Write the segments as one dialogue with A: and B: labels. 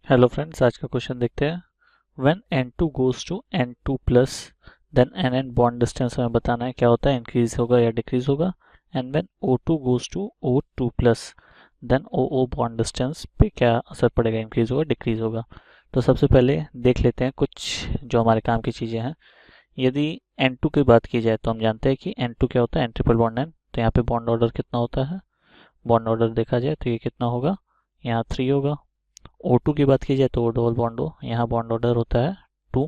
A: Hello friends, आज का question देखते हैं। When N2 goes to N2 plus then NN bond distance हमें बताना है क्या होता है, इंक्रीज होगा या डिक्रीज होगा। And when O2 goes to O2 plus then OO bond distance पे क्या असर पड़ेगा, इंक्रीज होगा डिक्रीज होगा। तो सबसे पहले देख लेते हैं कुछ जो हमारे काम की चीज़ें हैं। यदि N2 की बात की जाए तो हम जानते हैं कि N2 क्या होता है, N ट्रिपल बॉन्ड N। तो यहाँ पे बॉन्ड ऑर्डर कितना होता है, बॉन्ड ऑर्डर देखा जाए तो ये कितना होगा, यहाँ 3 होगा। O2 की बात की जाए तो O डबल बॉन्ड O, यहाँ बॉन्ड ऑर्डर होता है 2।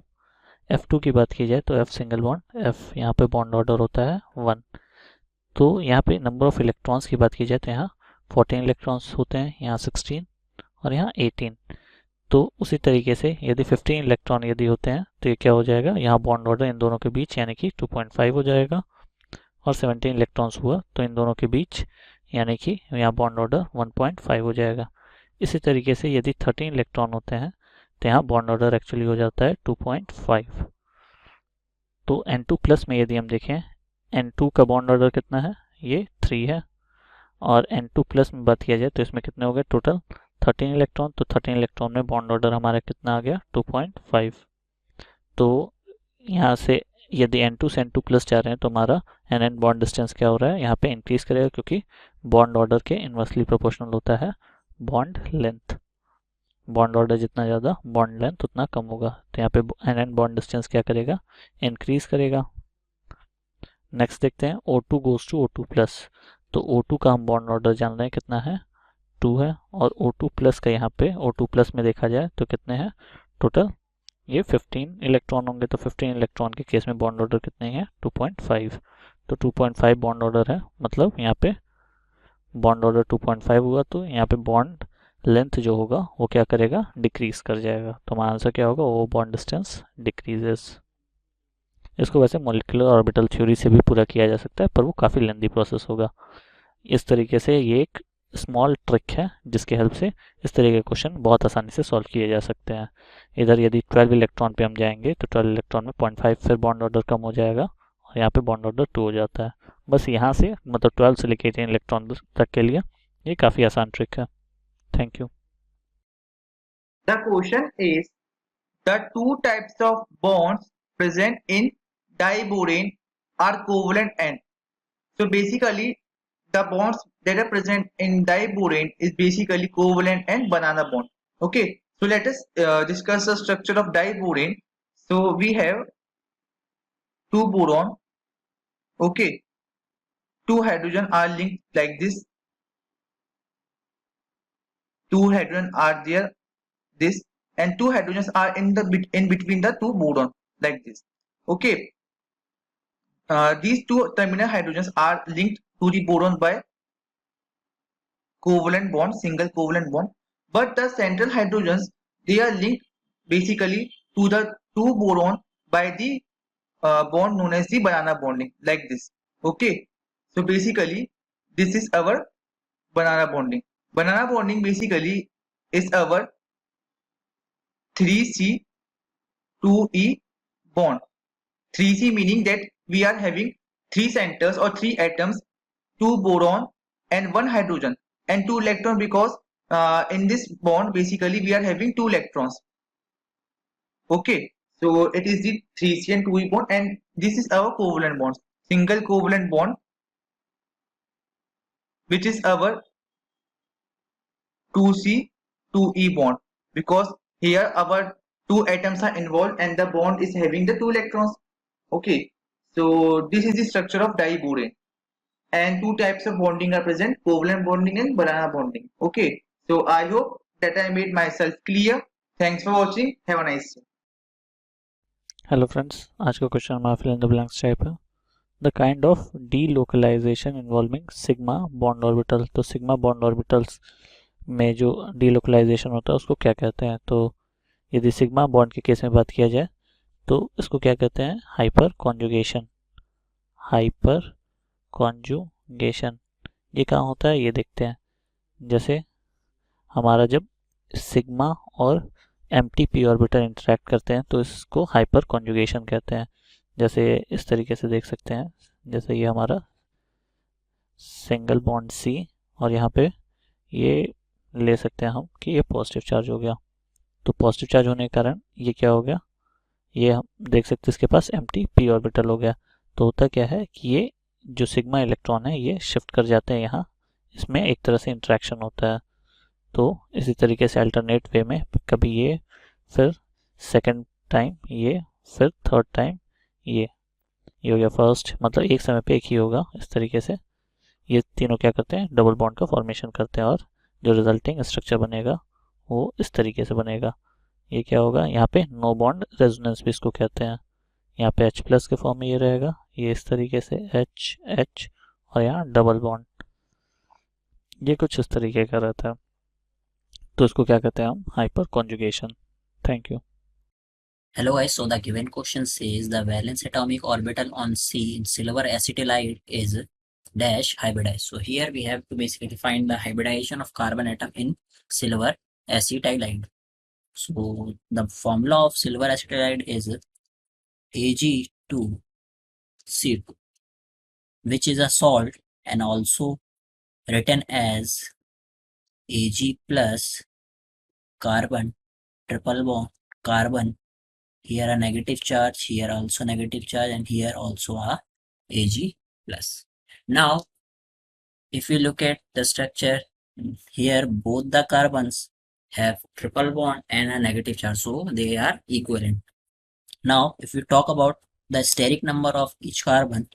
A: F2 की बात की जाए तो F सिंगल बॉन्ड F, यहाँ पे बॉन्ड ऑर्डर होता है 1। तो यहाँ पे नंबर ऑफ इलेक्ट्रॉन्स की बात की जाए तो यहाँ 14 इलेक्ट्रॉन्स होते हैं, यहाँ 16 और यहाँ 18। तो उसी तरीके से यदि 15 इलेक्ट्रॉन यदि होते हैं तो ये क्या हो जाएगा, यहाँ बॉन्ड ऑर्डर इन दोनों के बीच यानी कि 2.5 हो जाएगा। और 17 इलेक्ट्रॉन्स हुआ तो इन दोनों के बीच यानी कि यहाँ बॉन्ड ऑर्डर 1.5 हो जाएगा। इसी तरीके से यदि 13 इलेक्ट्रॉन होते हैं तो यहाँ बॉन्ड ऑर्डर एक्चुअली हो जाता है 2.5। तो N2 प्लस में यदि हम देखें, N2 का बॉन्ड ऑर्डर कितना है, ये 3 है। और N2 प्लस में बात किया जाए तो इसमें कितने हो गए टोटल 13 इलेक्ट्रॉन। तो 13 इलेक्ट्रॉन में बॉन्ड ऑर्डर हमारा कितना आ गया 2.5। तो यहाँ से यदि N2 से N2 प्लस जा रहे हैं तो हमारा NN बॉन्ड डिस्टेंस क्या हो रहा है, यहाँ पे इंक्रीज करेगा क्योंकि बॉन्ड ऑर्डर के इन्वर्सली प्रोपोर्शनल होता है बॉन्ड लेंथ। बॉन्ड ऑर्डर जितना ज़्यादा बॉन्ड लेंथ उतना कम होगा। तो यहाँ पे NN बॉन्ड डिस्टेंस क्या करेगा, इंक्रीज करेगा। नेक्स्ट देखते हैं O2 goes to O2 plus. तो O2 का हम बॉन्ड ऑर्डर जान रहे हैं कितना है 2 है। और O2 प्लस का यहाँ पे O2 प्लस में देखा जाए तो कितने हैं टोटल, ये 15 इलेक्ट्रॉन होंगे। तो 15 इलेक्ट्रॉन के केस में बॉन्ड ऑर्डर कितने हैं 2.5। तो 2.5 बॉन्ड ऑर्डर है, मतलब यहाँ पे बॉन्ड ऑर्डर 2.5 हुआ तो यहाँ पे बॉन्ड लेंथ जो होगा वो क्या करेगा, डिक्रीज कर जाएगा। तो हमारा आंसर क्या होगा, वो बॉन्ड डिस्टेंस डिक्रीजेस। इसको वैसे मॉलिक्यूलर ऑर्बिटल थ्योरी से भी पूरा किया जा सकता है पर वो काफ़ी लेंदी प्रोसेस होगा। इस तरीके से ये एक स्मॉल ट्रिक है जिसके हेल्प से इस तरीके के क्वेश्चन बहुत आसानी से सॉल्व किए जा सकते हैं। इधर यदि 12 इलेक्ट्रॉन पे हम जाएंगे तो 12 इलेक्ट्रॉन में 0.5 फिर बॉन्ड ऑर्डर कम हो जाएगा और यहाँ पे बॉन्ड ऑर्डर 2 हो जाता है। बस यहाँ से मतलब 12 से लेकर 18 इलेक्ट्रॉन तक के लिए ये काफ़ी आसान ट्रिक है। Thank you.
B: The question is the two types of bonds present in diborane are covalent and so basically the bonds that are present in diborane is basically covalent and banana bond. Okay, so let us discuss the structure of diborane. So we have two boron. Okay, two hydrogen are linked like this. Two hydrogen are there this and two hydrogens are in between the two boron like this. Okay, these two terminal hydrogens are linked to the boron by covalent bond, single covalent bond, but the central hydrogens they are linked basically to the two boron by the bond known as the banana bonding like this. Okay, so basically this is our banana bonding. Banana bonding basically is our 3C2E bond. 3C meaning that we are having three centers or three atoms, two boron and one hydrogen and two electron because in this bond basically we are having two electrons. Okay, so it is the 3C and 2E bond and this is our covalent bond. Single covalent bond which is our 2C 2E bond because here our two atoms are involved and the bond is having the two electrons. Okay, so this is the structure of diborane and two types of bonding are present, covalent bonding and banana bonding. Okay, so I hope that I made myself clear. Thanks for watching. Have a nice day.
A: Hello friends, आज का question हमारा fill in the blanks type है। The kind of delocalisation involving sigma bond orbital. तो sigma bond orbitals में जो delocalisation होता है उसको क्या कहते हैं। तो यदि सिग्मा बॉन्ड के केस में बात किया जाए तो इसको क्या कहते हैं, हाइपर कॉन्जुगेशन। हाइपर कॉन्जुगेशन ये कहाँ होता है ये देखते हैं। जैसे हमारा जब सिग्मा और एमटी ऑर्बिटल इंटरेक्ट करते हैं तो इसको हाइपर कॉन्जुगेशन कहते हैं। जैसे इस तरीके से देख सकते हैं, जैसे ये हमारा सिंगल बॉन्ड सी और यहाँ पे ये ले सकते हैं हम कि ये पॉजिटिव चार्ज हो गया। तो पॉजिटिव चार्ज होने के कारण ये क्या हो गया, ये हम देख सकते हैं इसके पास एम्प्टी p ऑर्बिटल हो गया। तो होता क्या है कि ये जो सिग्मा इलेक्ट्रॉन है ये शिफ्ट कर जाते हैं यहाँ, इसमें एक तरह से इंटरेक्शन होता है। तो इसी तरीके से अल्टरनेट वे में कभी ये, फिर सेकंड टाइम ये, फिर थर्ड टाइम ये हो गया फर्स्ट, मतलब एक समय पे एक ही होगा। इस तरीके से ये तीनों क्या करते हैं, डबल बॉन्ड का फॉर्मेशन करते हैं, और जो रिजल्टिंग स्ट्रक्चर बनेगा वो इस तरीके से बनेगा। ये क्या होगा, यहाँ पे नो बॉन्ड रेजोनेंस भी इसको कहते हैं। यहाँ पे H प्लस के फॉर्म में ये रहेगा, ये इस तरीके से H H, और यहाँ डबल बॉन्ड, ये कुछ इस तरीके का रहता है। तो इसको क्या कहते हैं हम, hyper conjugation. Thank you.
C: Hello guys, so the given question says the valence atomic orbital on C in silver acetylide is dash hybridized. So here we have to basically find the hybridization of carbon atom in silver acetylide. So the formula of silver acetylide is Ag2C2, which is a salt and also written as Ag plus carbon triple bond carbon. Here a negative charge, here also negative charge, and here also a Ag plus. Now, if you look at the structure, here both the carbons have triple bond and a negative charge, so they are equivalent. Now, if you talk about the steric number of each carbon,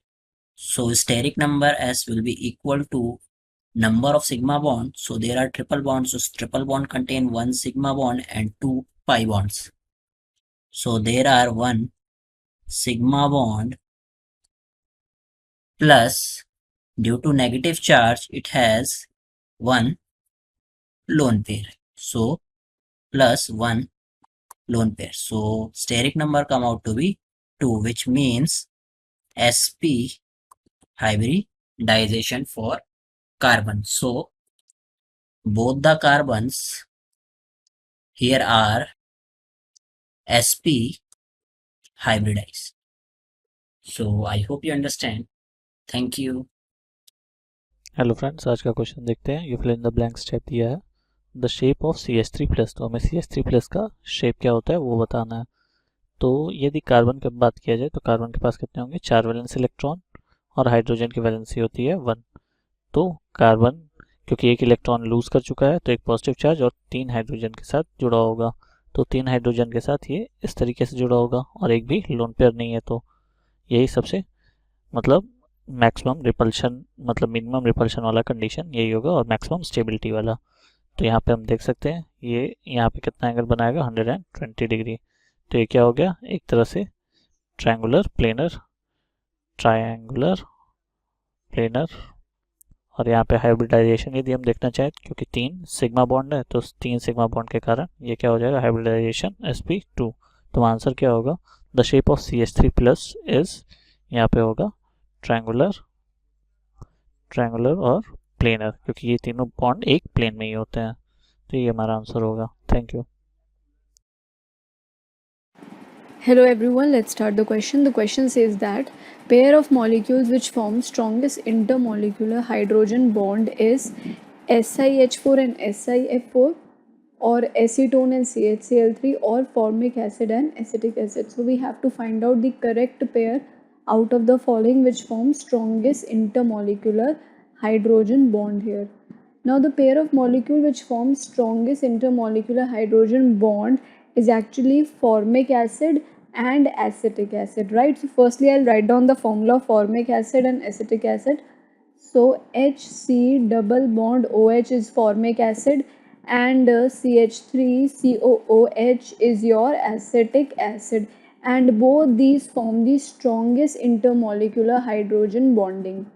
C: so steric number S will be equal to number of sigma bond. So there are triple bonds, so triple bond contain one sigma bond and two pi bonds. So there are one sigma bond plus, due to negative charge, it has one lone pair. So plus one lone pair. So steric number come out to be 2, which means sp hybridization for carbon. So both the carbons here are sp hybridized. So I hope you understand. Thank you.
A: Hello friends, आज का question देखते हैं। You fill in the blanks type दिया है, the shape of CH3+। तो हमें CH3+ का shape क्या होता है वो बताना है। तो यदि कार्बन की बात किया जाए तो कार्बन के पास कितने होंगे, 4 वैलेंस इलेक्ट्रॉन, और हाइड्रोजन की वैलेंसी होती है 1। तो कार्बन क्योंकि एक इलेक्ट्रॉन लूज कर चुका है तो एक पॉजिटिव चार्ज और 3 हाइड्रोजन के साथ जुड़ा होगा। तो 3 हाइड्रोजन के साथ ये इस तरीके से जुड़ा होगा, और एक भी लोन पेयर नहीं है। तो यही सबसे मतलब मैक्सिमम रिपल्शन, मतलब मिनिमम रिपल्शन वाला कंडीशन यही होगा, और मैक्सिमम स्टेबिलिटी वाला। तो यहाँ पे हम देख सकते हैं ये यहाँ पे कितना एंगल बनाएगा, 120 डिग्री। तो ये क्या हो गया, एक तरह से ट्रायंगुलर प्लेनर, ट्रायंगुलर प्लेनर। और यहाँ पे हाइब्रिडाइजेशन यदि हम देखना चाहें, क्योंकि 3 सिग्मा बॉन्ड है, तो 3 सिग्मा बॉन्ड के कारण ये क्या हो जाएगा, हाइब्रिडाइजेशन sp2। तो आंसर क्या होगा, the shape of CH3+ is, यहाँ पे होगा ट्रायंगुलर, ट्रायंगुलर और प्लेनर, क्योंकि ये तीनों बॉन्ड एक प्लेन में ही होते हैं। तो ये हमारा आंसर होगा। Thank you.
D: Hello everyone, let's start the question. The question says that pair of molecules which form strongest intermolecular hydrogen bond is SiH4 and SiF4, or acetone and CHCl3, or formic acid and acetic acid. So we have to find out the correct pair out of the following which form strongest intermolecular hydrogen bond here. Now the pair of molecule which forms strongest intermolecular hydrogen bond is actually formic acid and acetic acid, right? So firstly I'll write down the formula of formic acid and acetic acid. So HC double bond OH is formic acid, and CH3COOH is your acetic acid, and both these form the strongest intermolecular hydrogen bonding.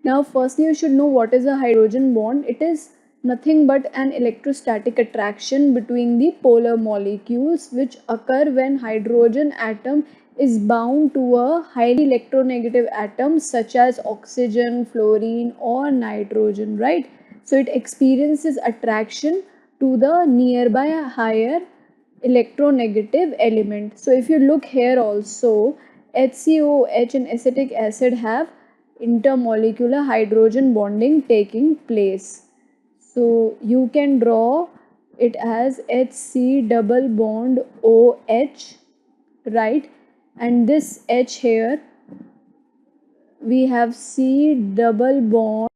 D: Now firstly you should know what is a hydrogen bond. It is nothing but an electrostatic attraction between the polar molecules which occur when hydrogen atom is bound to a highly electronegative atom such as oxygen, fluorine or nitrogen, right? So it experiences attraction to the nearby higher electronegative element. So if you look here also, HCOH and acetic acid have intermolecular hydrogen bonding taking place. So you can draw it has HC double bond OH, right? And this H here, we have C double bond